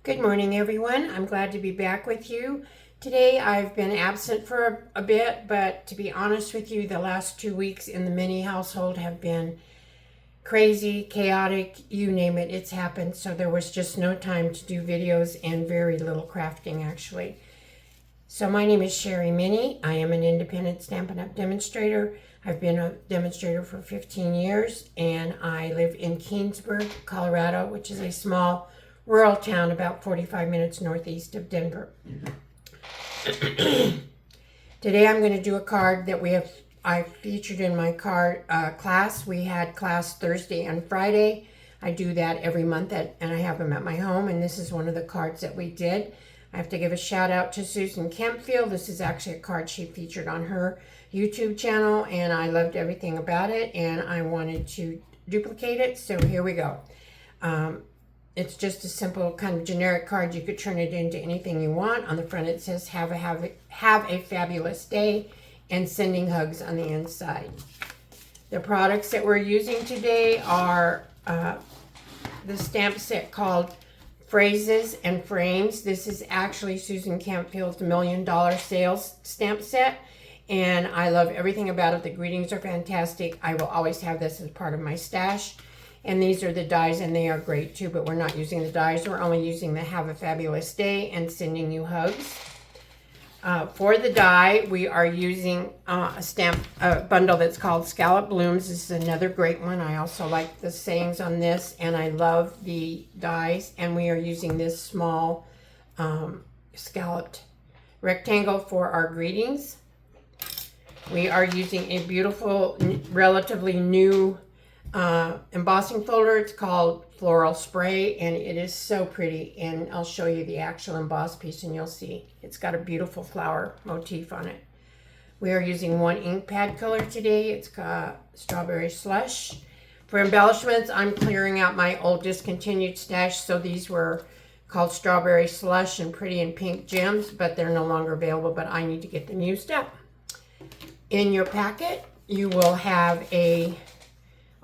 Good morning, everyone. I'm glad to be back with you. Today I've been absent for a bit, but to be honest with you, the last 2 weeks in the mini household have been crazy, chaotic, you name it, it's happened. So there was just no time to do videos and very little crafting actually. So my name is Sherry Minnie. I am an independent Stampin' Up! Demonstrator. I've been a demonstrator for 15 years and I live in Keensburg, Colorado, which is a small rural town about 45 minutes northeast of Denver. Today I'm going to do a card that I featured in my card class. We had class Thursday and Friday. I do that every month and I have them at my home, and this is one of the cards that we did. I have to give a shout out to Susan Campfield. This is actually a card she featured on her YouTube channel and I loved everything about it and I wanted to duplicate it, so here we go. It's just a simple kind of generic card. You could turn it into anything you want. On the front it says have a fabulous day and sending hugs on the inside. The products that we're using today are the stamp set called Phrases and Frames. This is actually Susan Campfield's $1 Million Sales stamp set and I love everything about it. The greetings are fantastic. I will always have this as part of my stash. And these are the dies, and they are great too, but we're not using the dies. We're only using the Have a Fabulous Day and Sending You Hugs. For the die, we are using a bundle that's called Scallop Blooms. This is another great one. I also like the sayings on this, and I love the dies. And we are using this small scalloped rectangle for our greetings. We are using a beautiful, relatively new embossing folder. It's called Floral Spray and it is so pretty, and I'll show you the actual emboss piece and you'll see it's got a beautiful flower motif on it. We are using one ink pad color today. It's Strawberry Slush. For embellishments, I'm clearing out my old discontinued stash, so these were called Strawberry Slush and Pretty and Pink Gems, but they're no longer available, but I need to get them used up. In your packet you will have a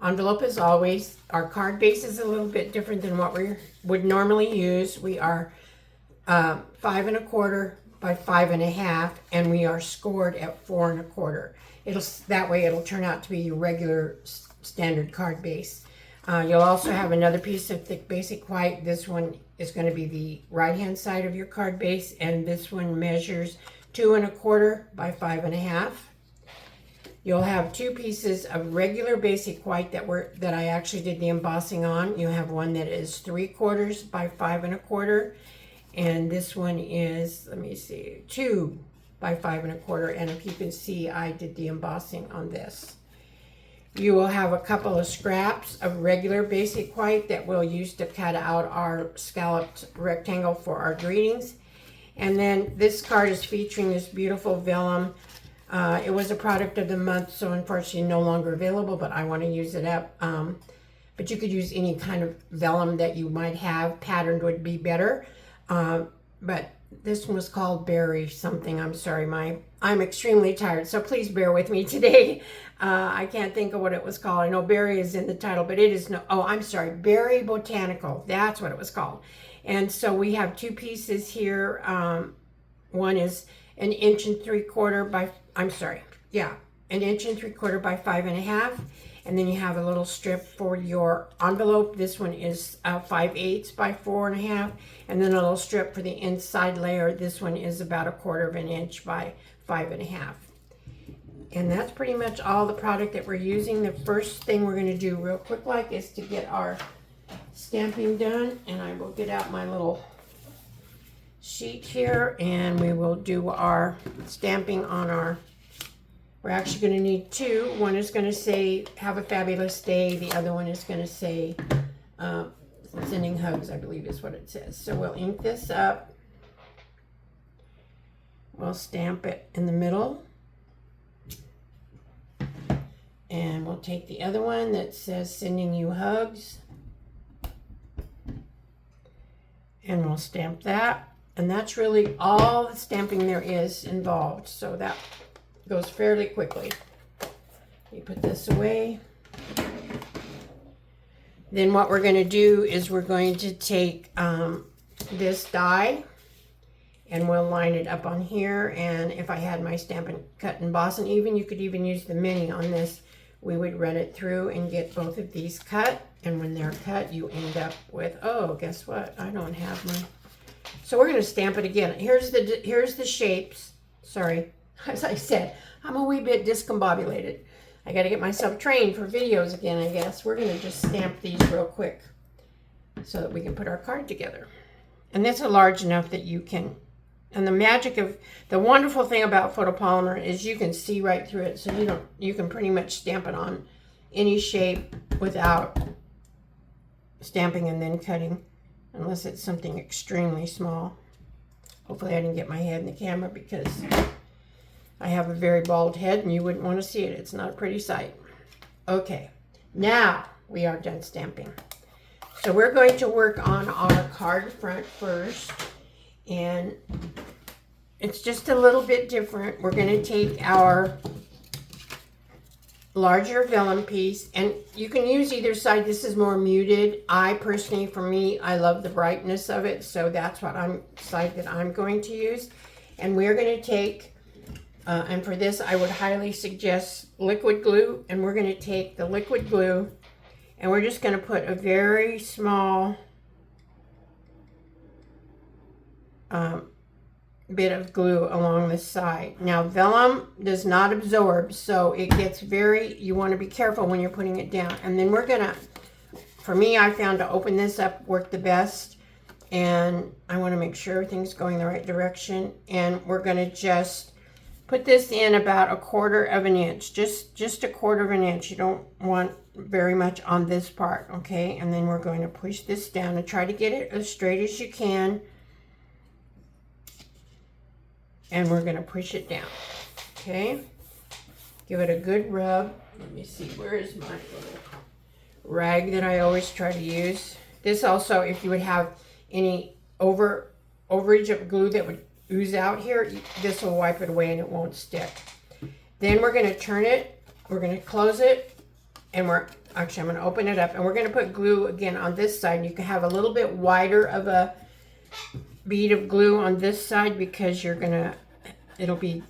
envelope as always. Our card base is a little bit different than what we would normally use. We are 5 1/4 by 5 1/2 and we are scored at 4 1/4. That way it'll turn out to be your regular standard card base. You'll also have another piece of thick basic white. This one is going to be the right hand side of your card base, and this one measures 2 1/4 by 5 1/2. You'll have two pieces of regular basic white that I actually did the embossing on. You have one that is 3/4 by 5 1/4, and this one is, let me see, 2 by 5 1/4. And if you can see, I did the embossing on this. You will have a couple of scraps of regular basic white that we'll use to cut out our scalloped rectangle for our greetings. And then this card is featuring this beautiful vellum. It was a product of the month, so unfortunately no longer available, but I want to use it up. But you could use any kind of vellum that you might have. Patterned would be better. But this one was called Berry something. I'm sorry, I'm extremely tired, so please bear with me today. I can't think of what it was called. I know Berry is in the title, but it is no, oh, I'm sorry, Berry Botanical. That's what it was called. And so we have two pieces here. One is 1 3/4 by, I'm sorry, yeah, 1 3/4 by 5 1/2, and then you have a little strip for your envelope. This one is 5/8 by 4 1/2, and then a little strip for the inside layer. This one is about 1/4 inch by 5 1/2. And that's pretty much all the product that we're using. The first thing we're going to do real quick is to get our stamping done, and I will get out my little sheet here and we will do our stamping on our, we're actually going to need two. One is going to say have a fabulous day, the other one is going to say sending hugs, I believe is what it says. So we'll ink this up, we'll stamp it in the middle, and we'll take the other one that says sending you hugs and we'll stamp that. And that's really all the stamping there is involved. So that goes fairly quickly. You put this away. Then what we're going to do is we're going to take this die, and we'll line it up on here. And if I had my Stampin' Cut Emboss, and even you could even use the mini on this, we would run it through and get both of these cut. And when they're cut, you end up with, oh, guess what? I don't have my... So we're going to stamp it again. Here's the shapes. Sorry, as I said, I'm a wee bit discombobulated. I got to get myself trained for videos again, I guess. We're going to just stamp these real quick so that we can put our card together. And this is large enough that you can... And the magic of, the wonderful thing about photopolymer is you can see right through it. So you can pretty much stamp it on any shape without stamping and then cutting, unless it's something extremely small. Hopefully I didn't get my head in the camera because I have a very bald head and you wouldn't want to see it. It's not a pretty sight. Okay, now we are done stamping. So we're going to work on our card front first. And it's just a little bit different. We're going to take our larger vellum piece, and you can use either side. This is more muted. I personally, for me, I love the brightness of it, so that's what side that I'm going to use. And we're going to take, and for this, I would highly suggest liquid glue. And we're going to take the liquid glue, and we're just going to put a very small bit of glue along the side. Now vellum does not absorb, so it gets you want to be careful when you're putting it down. And then we're gonna, for me, I found to open this up worked the best, and I want to make sure everything's going the right direction. And we're gonna just put this in about 1/4 of an inch, just 1/4 of an inch. You don't want very much on this part, okay? And then we're going to push this down and try to get it as straight as you can. And we're going to push it down, okay? Give it a good rub. Let me see, where is my little rag that I always try to use? This also, if you would have any overage of glue that would ooze out here, this will wipe it away and it won't stick. Then we're going to turn it, we're going to close it, and I'm going to open it up, and we're going to put glue again on this side. You can have a little bit wider of a bead of glue on this side because it'll be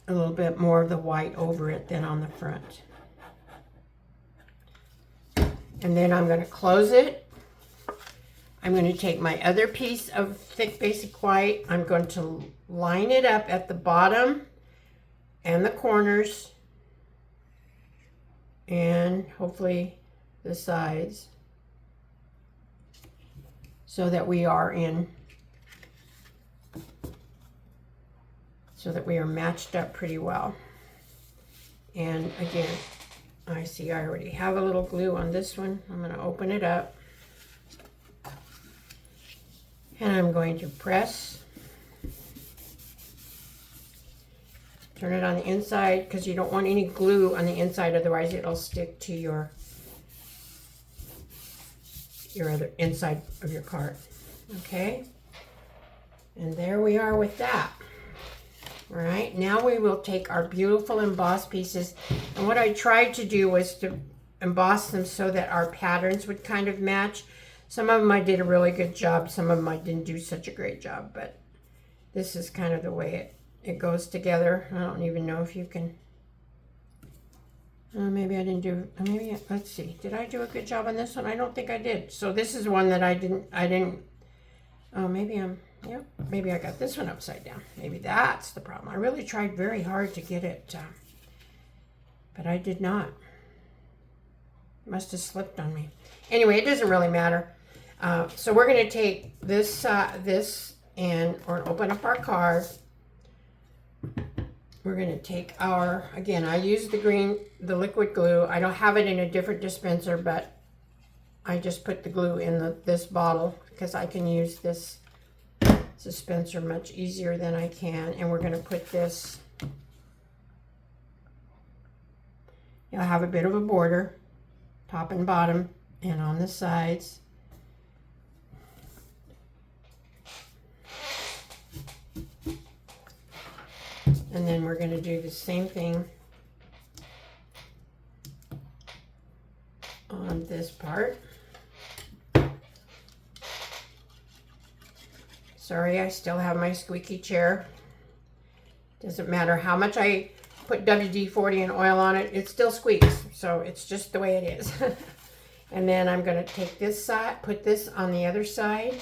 a little bit more of the white over it than on the front. And then I'm going to close it. I'm going to take my other piece of thick basic white. I'm going to line it up at the bottom and the corners and hopefully the sides so that we are matched up pretty well. And again, I see I already have a little glue on this one. I'm going to open it up, and I'm going to press, turn it on the inside, because you don't want any glue on the inside, otherwise it'll stick to your other inside of your card. Okay, and there we are with that. All right, now we will take our beautiful embossed pieces, and what I tried to do was to emboss them so that our patterns would kind of match. Some of them I did a really good job, some of them I didn't do such a great job, but this is kind of the way it goes together. I don't even know if you can, maybe I didn't do, let's see, did I do a good job on this one? I don't think I did. So this is one that I didn't, oh, maybe I got this one upside down. Maybe that's the problem. I really tried very hard to get it, but I did not. It must have slipped on me. Anyway, it doesn't really matter. So we're going to take this and open up our card. We're going to take again, I use the liquid glue. I don't have it in a different dispenser, but I just put the glue in this bottle because I can use this dispenser much easier than I can. And we're going to put this, you'll have a bit of a border, top and bottom, and on the sides. And then we're going to do the same thing on this part. Sorry, I still have my squeaky chair. Doesn't matter how much I put WD-40 and oil on it, it still squeaks. So it's just the way it is. And then I'm going to take this side, put this on the other side.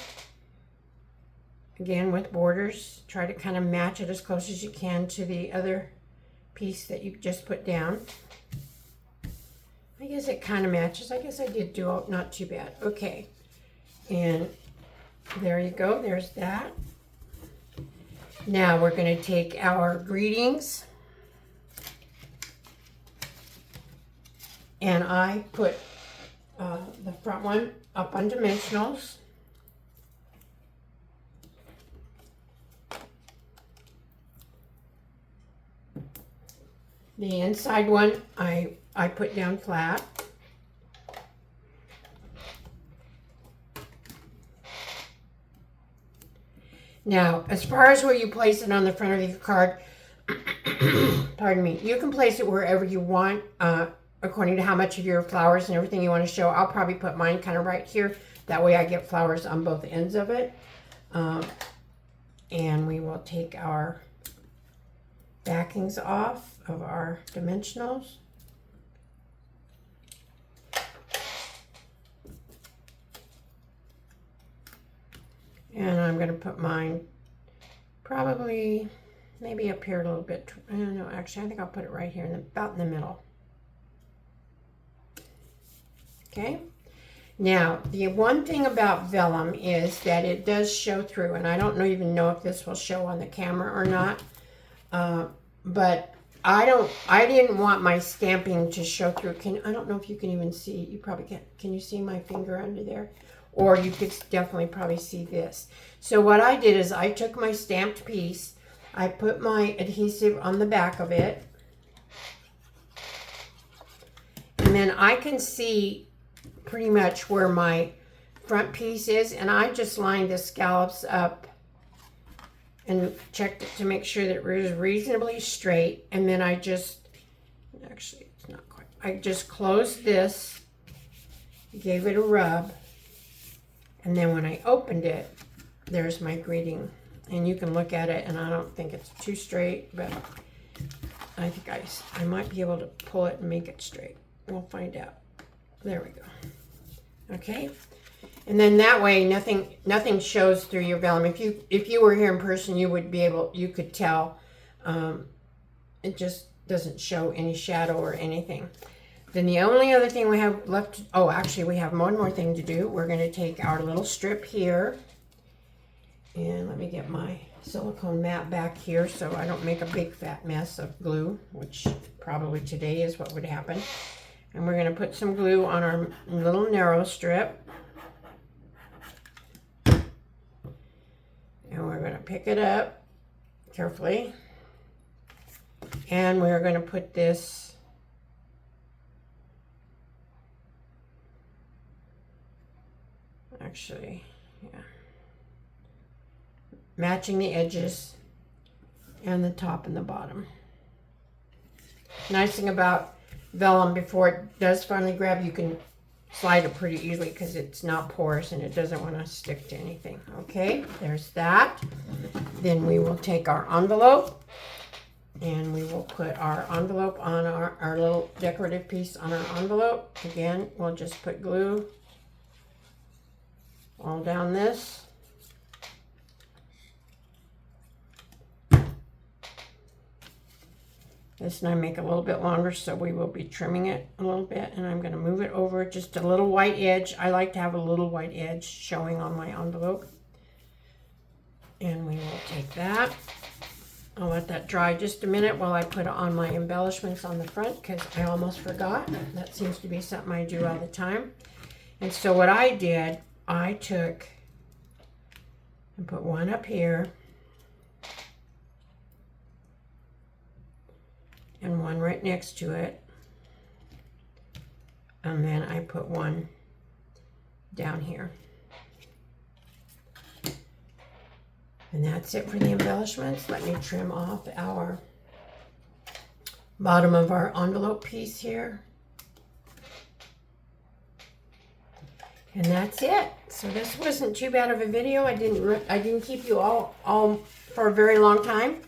Again, with borders. Try to kind of match it as close as you can to the other piece that you just put down. I guess it kind of matches. I guess I did do not too bad. Okay. And there you go. There's that. Now we're going to take our greetings. And I put the front one up on dimensionals. The inside one I put down flat. Now, as far as where you place it on the front of your card, pardon me, you can place it wherever you want, according to how much of your flowers and everything you want to show. I'll probably put mine kind of right here. That way I get flowers on both ends of it. And we will take our backings off of our dimensionals. And I'm going to put mine probably maybe up here a little bit. No, actually, I think I'll put it right here, about in the middle. Okay. Now, the one thing about vellum is that it does show through, and I don't even know if this will show on the camera or not. But I didn't want my stamping to show through. I don't know if you can even see. You probably can't. Can you see my finger under there? Or you could definitely probably see this. So what I did is I took my stamped piece, I put my adhesive on the back of it, and then I can see pretty much where my front piece is, and I just lined the scallops up and checked it to make sure that it was reasonably straight, and then I just, actually it's not quite, I just closed this, gave it a rub, and then when I opened it, there's my greeting. And you can look at it, and I don't think it's too straight, but I think I might be able to pull it and make it straight. We'll find out. There we go. Okay. And then that way nothing shows through your vellum. If you were here in person, you could tell. It just doesn't show any shadow or anything. Then the only other thing we have left, oh, actually we have one more thing to do. We're going to take our little strip here, and let me get my silicone mat back here so I don't make a big fat mess of glue, which probably today is what would happen. And we're going to put some glue on our little narrow strip. And we're going to pick it up carefully. And we're going to put this actually, yeah, matching the edges and the top and the bottom. Nice thing about vellum, before it does finally grab, you can slide it pretty easily because it's not porous and it doesn't want to stick to anything. Okay, there's that. Then we will take our envelope, and we will put our envelope on our little decorative piece on our envelope. Again, we'll just put glue all down this. This one I make a little bit longer, so we will be trimming it a little bit, and I'm going to move it over just a little white edge. I like to have a little white edge showing on my envelope. And we will take that. I'll let that dry just a minute while I put on my embellishments on the front, because I almost forgot. That seems to be something I do all the time. And so what I did, I took and put one up here and one right next to it, and then I put one down here. And that's it for the embellishments. Let me trim off our bottom of our envelope piece here. And that's it. So this wasn't too bad of a video. I didn't keep you all for a very long time.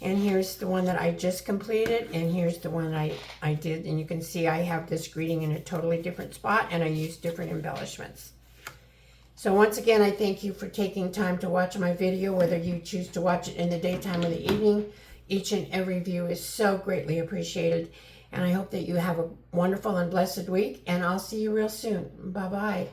And here's the one that I just completed, and here's the one I did, and you can see I have this greeting in a totally different spot, and I used different embellishments. So once again, I thank you for taking time to watch my video, whether you choose to watch it in the daytime or the evening. Each and every view is so greatly appreciated, and I hope that you have a wonderful and blessed week, and I'll see you real soon. Bye-bye.